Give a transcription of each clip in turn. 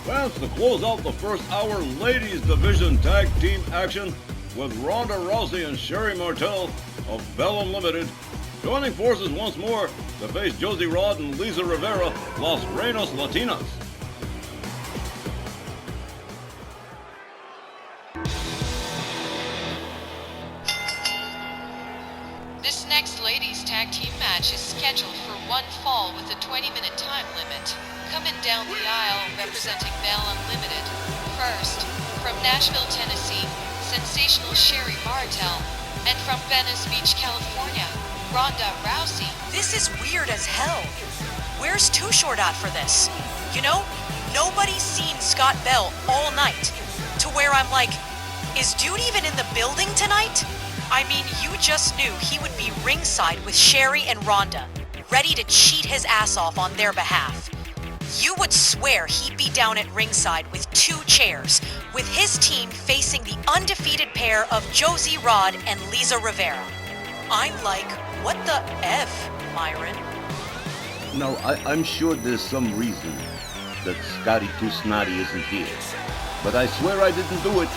Fans, to close out the first hour ladies division tag team action with Ronda Rousey and Sherri Martell of Bell Unlimited joining forces once more to face Josie Rod and Lisa Rivera, Las Reinas Latinas. This next ladies tag team match is scheduled for one fall with a 20-minute time limit. Coming down the aisle representing Bell Unlimited. First, from Nashville, Tennessee, sensational Sherri Martell. And from Venice Beach, California, Ronda Rousey. This is weird as hell. Where's Too Short at for this? You know, nobody's seen Scott Bell all night. To where I'm like, is dude even in the building tonight? I mean, you just knew he would be ringside with Sherri and Ronda, ready to cheat his ass off on their behalf. You would swear he'd be down at ringside with 2 chairs, with his team facing the undefeated pair of Josie Rod and Lisa Rivera. I'm like, what the F, Myron? No, I'm sure there's some reason that Scotty Too Snotty isn't here. But I swear I didn't do it.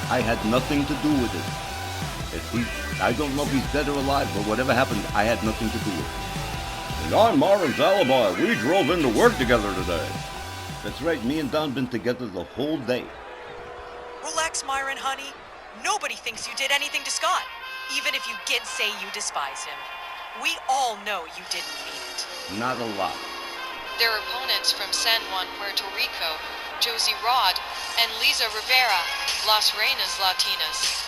I had nothing to do with it. I don't know if he's dead or alive, but whatever happened, I had nothing to do with it. And on Myron's alibi, we drove into work together today. That's right, me and Don been together the whole day. Relax, Myron, honey. Nobody thinks you did anything to Scott, even if you did say you despise him. We all know you didn't mean it. Not a lot. Their opponents from San Juan, Puerto Rico, Josie Rod and Lisa Rivera, Las Reinas Latinas.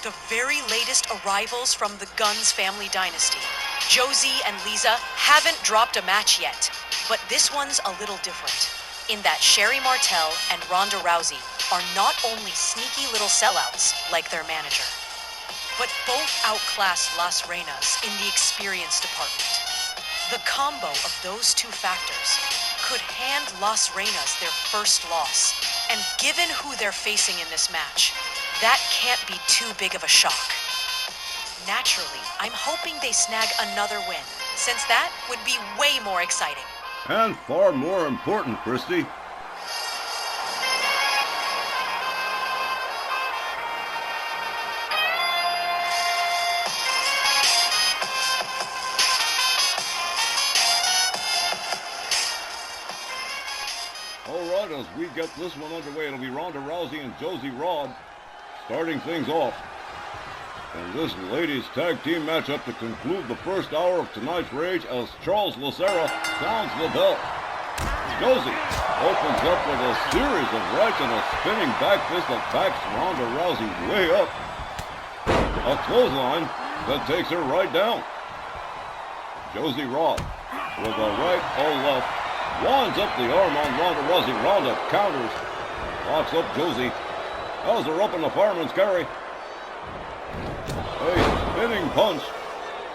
The very latest arrivals from the Guns family dynasty. Josie and Lisa haven't dropped a match yet, but this one's a little different, in that Sherri Martell and Ronda Rousey are not only sneaky little sellouts like their manager, but both outclass Las Reinas in the experience department. The combo of those 2 factors could hand Las Reinas their first loss, and given who they're facing in this match, that can't be too big of a shock. Naturally, I'm hoping they snag another win, since that would be way more exciting. And far more important, Christy. Alright, as we get this one underway, it'll be Ronda Rousey and Josie Rod starting things off. And this ladies tag team matchup to conclude the first hour of tonight's Rage as Charles Lucera sounds the bell. Josie opens up with a series of rights and a spinning back fist that backs Ronda Rousey way up. A clothesline that takes her right down. Josie Rod with a right or left winds up the arm on Ronda Rousey. Ronda counters, locks up Josie, has her up in the fireman's carry. A spinning punch,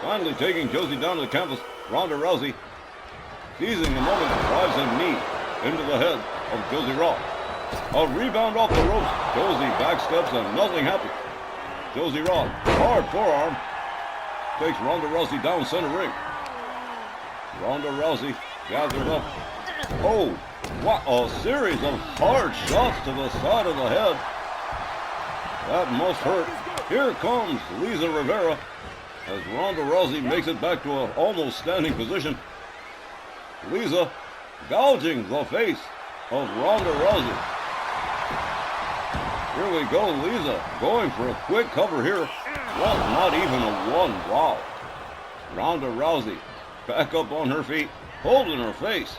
finally taking Josie down to the canvas. Ronda Rousey, seizing the moment, drives a knee into the head of Josie Rod. A rebound off the ropes. Josie backsteps and nothing happens. Josie Rod, hard forearm, takes Ronda Rousey down center ring. Ronda Rousey gathered up. Oh, what a series of hard shots to the side of the head. That must hurt. Here comes Lisa Rivera as Ronda Rousey makes it back to an almost standing position. Lisa gouging the face of Ronda Rousey. Here we go, Lisa going for a quick cover here. Well, not even a 1. Wow. Ronda Rousey back up on her feet, holding her face.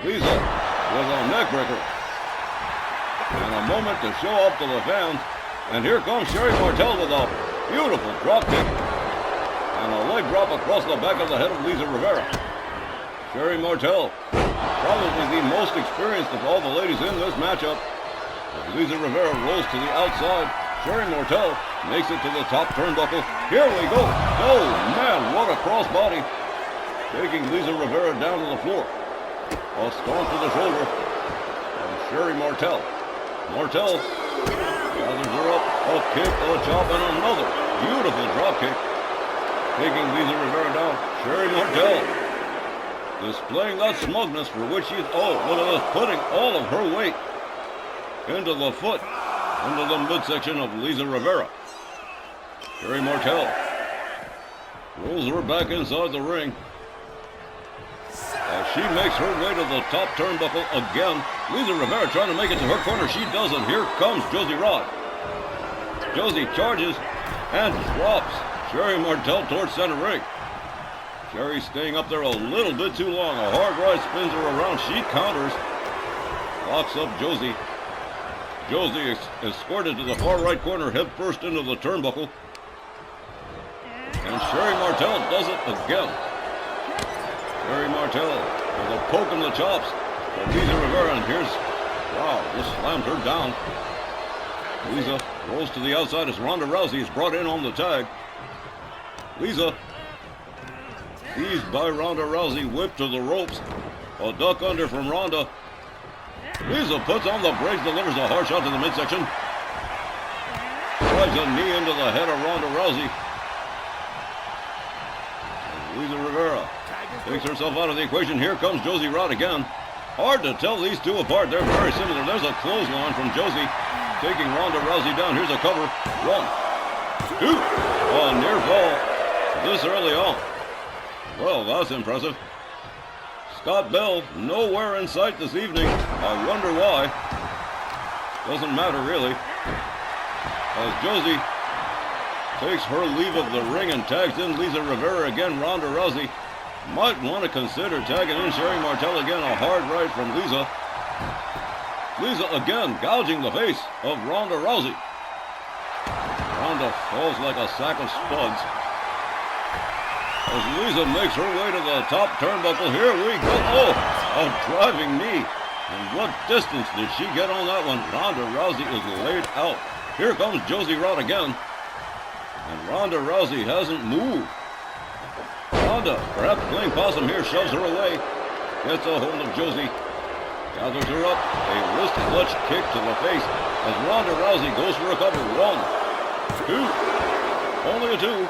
Lisa with a neckbreaker. And a moment to show up to the fans. And here comes Sherri Martell with a beautiful drop kick. And a leg drop across the back of the head of Lisa Rivera. Sherri Martell, probably the most experienced of all the ladies in this matchup. As Lisa Rivera rolls to the outside, Sherri Martell makes it to the top turnbuckle. Here we go. Oh man, what a crossbody. Taking Lisa Rivera down to the floor. A stomp to the shoulder. And Sherri Martell. Martell gathers her up, a kick, a chop, and another beautiful drop kick. Taking Lisa Rivera down, Sherri Martell. displaying that smugness for which she's putting all of her weight into the foot, into the midsection of Lisa Rivera. Sherri Martell rolls her back inside the ring as she makes her way to the top turnbuckle again. Lisa Rivera trying to make it to her corner. She doesn't. Here comes Josie Rod. Josie charges and drops Sherri Martell towards center ring. Sherri staying up there a little bit too long. A hard ride spins her around. She counters. Locks up Josie. Josie is escorted to the far right corner, head first into the turnbuckle. And Sherri Martell does it again. Sherri Martell with a poke in the chops. But Lisa Rivera, and just slammed her down. Lisa rolls to the outside as Ronda Rousey is brought in on the tag. Lisa, seized by Ronda Rousey, whipped to the ropes. A duck under from Ronda. Lisa puts on the brakes, delivers a hard shot to the midsection. Drives a knee into the head of Ronda Rousey. And Lisa Rivera takes herself out of the equation. Here comes Josie Rod again. Hard to tell these two apart. They're very similar. There's a clothesline from Josie, taking Ronda Rousey down. Here's a cover. 1, 2. A near fall this early on. Well, that's impressive. Scott Bell nowhere in sight this evening. I wonder why. Doesn't matter really. As Josie takes her leave of the ring and tags in Lisa Rivera again, Ronda Rousey might want to consider tagging in Sherri Martell again. A hard right from Lisa. Lisa again gouging the face of Ronda Rousey. Ronda falls like a sack of spuds as Lisa makes her way to the top turnbuckle. Here we go. Oh, a driving knee. And what distance did she get on that one? Ronda Rousey is laid out. Here comes Josie Rod again. And Ronda Rousey hasn't moved. Ronda, perhaps playing possum here, shoves her away. Gets a hold of Josie. Gathers her up. A wrist clutch kick to the face as Ronda Rousey goes for a cover. 1, 2. Only a 2.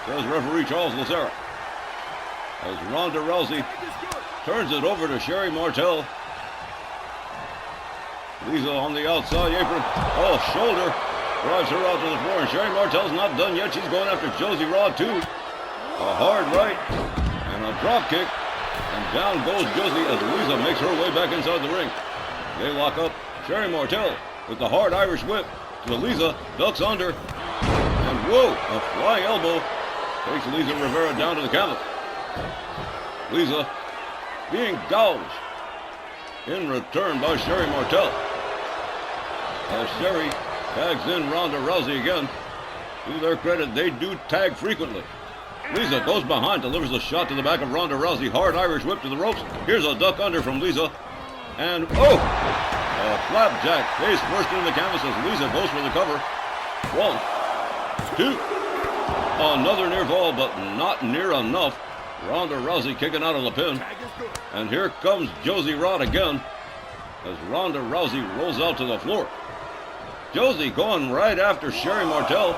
Says referee Charles Lucera. As Ronda Rousey turns it over to Sherri Martell. Lisa on the outside apron. Oh, shoulder. Drives her out to the floor. And Sherri Martell's not done yet. She's going after Josie Rod too. A hard right. And a drop kick. And down goes Josie as Lisa makes her way back inside the ring. They lock up. Sherri Martell with the hard Irish whip to Lisa. Ducks under. And whoa, a flying elbow. Takes Lisa Rivera down to the canvas. Lisa being gouged in return by Sherri Martell. As Sherri tags in Ronda Rousey again. To their credit, they do tag frequently. Lisa goes behind, delivers a shot to the back of Ronda Rousey. Hard Irish whip to the ropes. Here's a duck under from Lisa. And a flapjack face first into the canvas as Lisa goes for the cover. 1, 2. Another near fall, but not near enough. Ronda Rousey kicking out of the pin. And here comes Josie Rod again as Ronda Rousey rolls out to the floor. Josie going right after Sherri Martell.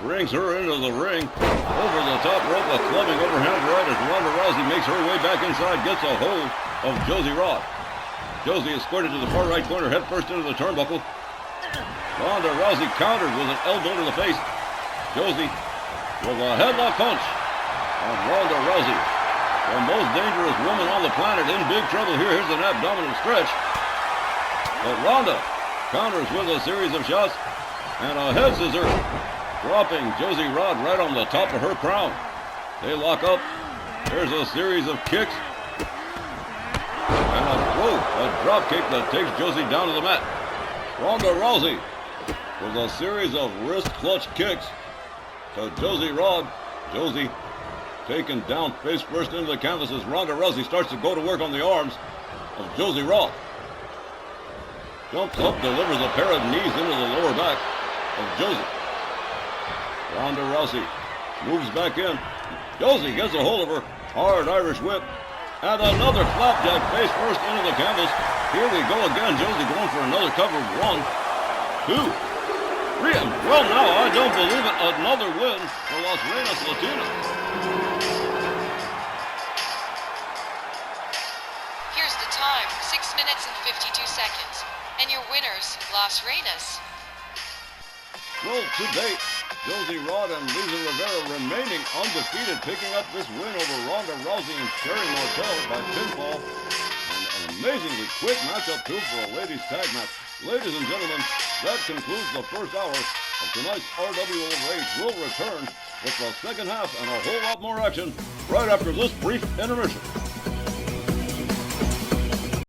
Brings her into the ring. Over the top rope, a clubbing overhand right as Ronda Rousey makes her way back inside. Gets a hold of Josie Rod. Josie escorted to the far right corner, head first into the turnbuckle. Ronda Rousey countered with an elbow to the face. Josie with a headlock punch on Ronda Rousey. The most dangerous woman on the planet in big trouble here. Here's an abdominal stretch. But Ronda counters with a series of shots and a head scissor, dropping Josie Rod right on the top of her crown. They lock up. There's a series of kicks. And a drop kick that takes Josie down to the mat. Ronda Rousey with a series of wrist clutch kicks to Josie Rod. Josie taken down face first into the canvas as Ronda Rousey starts to go to work on the arms of Josie Rod. Jumps up, delivers a pair of knees into the lower back of Josie. Ronda Rousey moves back in. Josie gets a hold of her. Hard Irish whip. And another flapjack face first into the canvas. Here we go again. Josie going for another cover. 1, 2. Well, now, I don't believe it. Another win for Las Reinas Latinas. minutes and 52 seconds. And your winners, Las Reinas. Well, to date, Josie Rod and Lisa Rivera remaining undefeated, picking up this win over Ronda Rousey and Sherri Martell by pinfall. And an amazingly quick matchup, too, for a ladies' tag match. Ladies and gentlemen, that concludes the first hour of tonight's RWO Rage. We'll return with the second half and a whole lot more action right after this brief intermission.